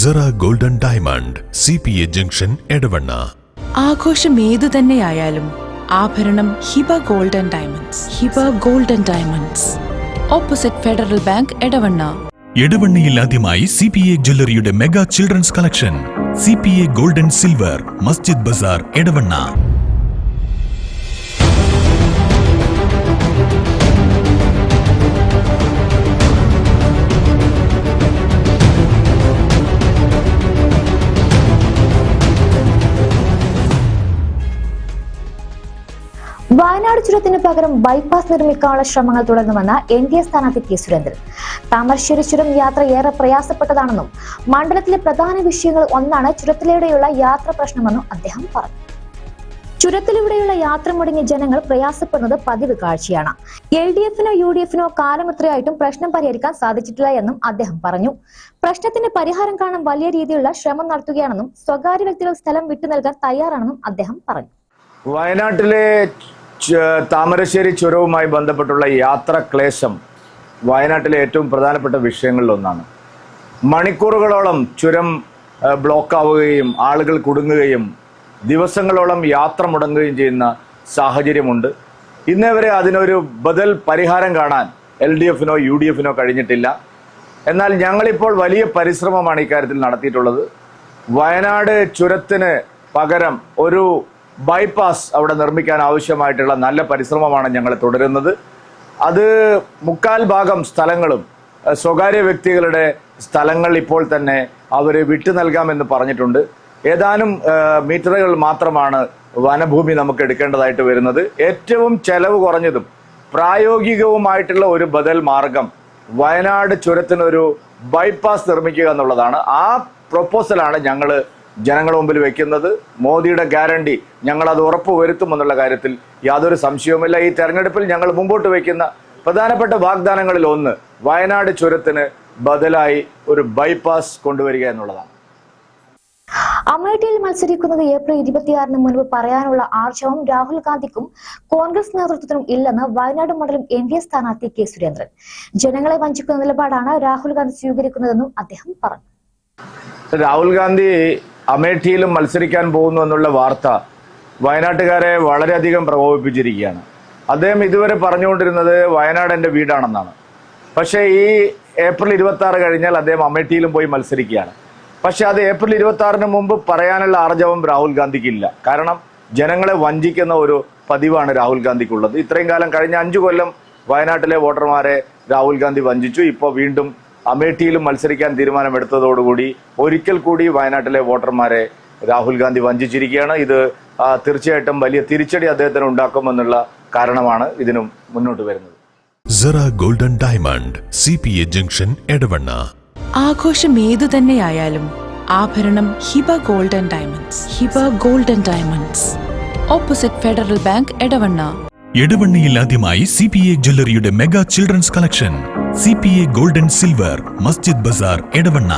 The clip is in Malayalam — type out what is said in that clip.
Cera golden diamond CPA junction Edavanna. ആഘോഷം ഏതു തന്നെയായാലും ആഭരണം Hiba golden diamonds. Hiba golden diamonds, opposite federal bank, Edavanna. എടവണ്ണയിൽ ആദ്യമായി CPA ജ്വല്ലറിയുടെ mega children's collection. CPA golden silver, Masjid Bazar, Edavanna. Wayanad ചുരത്തിന് പകരം ബൈപ്പാസ് നിർമ്മിക്കാനുള്ള ശ്രമങ്ങൾ തുടങ്ങുമെന്ന് NDA സ്ഥാനാർത്ഥി കെ സുരേന്ദ്രൻ. താമരശ്ശേരി ചുരം യാത്ര ഏറെ പ്രയാസപ്പെട്ടതാണെന്നും മണ്ഡലത്തിലെ പ്രധാന വിഷയങ്ങൾ ഒന്നാണ് ചുരത്തിലൂടെയുള്ള യാത്ര പ്രശ്നമെന്നും അദ്ദേഹം പറഞ്ഞു. ചുരത്തിലൂടെയുള്ള യാത്ര മുടങ്ങിയ ജനങ്ങൾ പ്രയാസപ്പെടുന്നത് പതിവ് കാഴ്ചയാണ്. LDF-നോ UDF-നോ കാലമെത്രയായിട്ടും പ്രശ്നം പരിഹരിക്കാൻ സാധിച്ചിട്ടില്ല എന്നും അദ്ദേഹം പറഞ്ഞു. പ്രശ്നത്തിന് പരിഹാരം കാണാൻ വലിയ രീതിയിലുള്ള ശ്രമം നടത്തുകയാണെന്നും സ്വകാര്യ വ്യക്തികൾ സ്ഥലം വിട്ടു നൽകാൻ തയ്യാറാണെന്നും അദ്ദേഹം പറഞ്ഞു. വയനാട്ടിലെ താമരശ്ശേരി ചുരവുമായി ബന്ധപ്പെട്ടുള്ള യാത്രാ ക്ലേശം വയനാട്ടിലെ ഏറ്റവും പ്രധാനപ്പെട്ട വിഷയങ്ങളിലൊന്നാണ്. മണിക്കൂറുകളോളം ചുരം ബ്ലോക്കാവുകയും ആളുകൾ കുടുങ്ങുകയും ദിവസങ്ങളോളം യാത്ര മുടങ്ങുകയും ചെയ്യുന്ന സാഹചര്യമുണ്ട്. ഇന്നേ വരെ അതിനൊരു ബദൽ പരിഹാരം കാണാൻ LDF-നോ UDF-നോ കഴിഞ്ഞിട്ടില്ല. എന്നാൽ ഞങ്ങളിപ്പോൾ വലിയ പരിശ്രമമാണ് ഇക്കാര്യത്തിൽ നടത്തിയിട്ടുള്ളത്. വയനാട് ചുരത്തിന് പകരം ഒരു ബൈപ്പാസ് അവിടെ നിർമ്മിക്കാൻ ആവശ്യമായിട്ടുള്ള നല്ല പരിശ്രമമാണ് ഞങ്ങൾ തുടരുന്നത്. അത് 3/4 ഭാഗം സ്ഥലങ്ങളും സ്വകാര്യ വ്യക്തികളുടെ സ്ഥലങ്ങൾ ഇപ്പോൾ തന്നെ അവർ വിട്ടു നൽകാമെന്ന് പറഞ്ഞിട്ടുണ്ട്. ഏതാനും മീറ്ററുകൾ മാത്രമാണ് വനഭൂമി നമുക്ക് എടുക്കേണ്ടതായിട്ട് വരുന്നത്. ഏറ്റവും ചെലവ് കുറഞ്ഞതും പ്രായോഗികവുമായിട്ടുള്ള ഒരു ബദൽ മാർഗം വയനാട് ചുരത്തിനൊരു ബൈപ്പാസ് നിർമ്മിക്കുക എന്നുള്ളതാണ്. ആ പ്രൊപ്പോസലാണ് ഞങ്ങൾ ജനങ്ങളുടെ മുമ്പിൽ വെക്കുന്നത്. മോദിയുടെ ഗ്യാരണ്ടി ഞങ്ങൾ അത് ഉറപ്പുവരുത്തുമെന്നുള്ള കാര്യത്തിൽ യാതൊരു സംശയവുമില്ല. ഈ തെരഞ്ഞെടുപ്പിൽ ഞങ്ങൾ മുമ്പോട്ട് വയ്ക്കുന്ന പ്രധാനപ്പെട്ട വാഗ്ദാനങ്ങളിൽ ഒന്ന് വയനാട് ചുരത്തിന് ബദലായി ഒരു ബൈപ്പാസ് കൊണ്ടുവരിക എന്നുള്ളതാണ്. അമേഠിയിൽ മത്സരിക്കുന്നത് ഏപ്രിൽ 26-ന് മുൻപ് പറയാനുള്ള ആർജവം രാഹുൽ ഗാന്ധിക്കും കോൺഗ്രസ് നേതൃത്വത്തിനും ഇല്ലെന്ന് വയനാട് മണ്ഡലം NDA സ്ഥാനാർത്ഥി കെ സുരേന്ദ്രൻ. ജനങ്ങളെ വഞ്ചിക്കുന്ന നിലപാടാണ് രാഹുൽ ഗാന്ധി സ്വീകരിക്കുന്നതെന്നും അദ്ദേഹം പറഞ്ഞു. രാഹുൽ ഗാന്ധി അമേഠിയിലും മത്സരിക്കാൻ പോകുന്നു എന്നുള്ള വാർത്ത വയനാട്ടുകാരെ വളരെയധികം പ്രകോപിപ്പിച്ചിരിക്കുകയാണ്. അദ്ദേഹം ഇതുവരെ പറഞ്ഞുകൊണ്ടിരുന്നത് വയനാട് എൻ്റെ വീടാണെന്നാണ്. പക്ഷേ ഈ ഏപ്രിൽ 26 കഴിഞ്ഞാൽ അദ്ദേഹം അമേഠിയിലും പോയി മത്സരിക്കുകയാണ്. പക്ഷെ അത് ഏപ്രിൽ 26-ന് മുമ്പ് പറയാനുള്ള ആർജവം രാഹുൽ ഗാന്ധിക്കില്ല. കാരണം ജനങ്ങളെ വഞ്ചിക്കുന്ന ഒരു പതിവാണ് രാഹുൽ ഗാന്ധിക്കുള്ളത്. ഇത്രയും കാലം കഴിഞ്ഞ 5 കൊല്ലം വയനാട്ടിലെ വോട്ടർമാരെ രാഹുൽ ഗാന്ധി വഞ്ചിച്ചു. ഇപ്പോൾ വീണ്ടും അമേഠിയിലും മത്സരിക്കാൻ തീരുമാനമെടുത്തതോടുകൂടി ഒരിക്കൽ കൂടി വയനാട്ടിലെ വോട്ടർമാരെ രാഹുൽ ഗാന്ധി വഞ്ചിച്ചിരിക്കുകയാണ്. ഇത് തീർച്ചയായിട്ടും വലിയ തിരിച്ചടി അദ്ദേഹത്തിന് ഉണ്ടാക്കുമെന്നുള്ള കാരണമാണ് ഇതിനും മുന്നോട്ട് വരുന്നത്. Sera golden diamond CPA junction Edavanna. ആഘോഷം ഏതു തന്നെയായാലും ആഭരണം Hiba golden diamonds. Hiba golden diamonds, opposite federal bank, Edavanna. എടവണ്ണയിൽ ആദ്യമായി CPA ജ്വല്ലറിയുടെ mega children's collection. CPA golden silver, Masjid Bazar, Edavanna.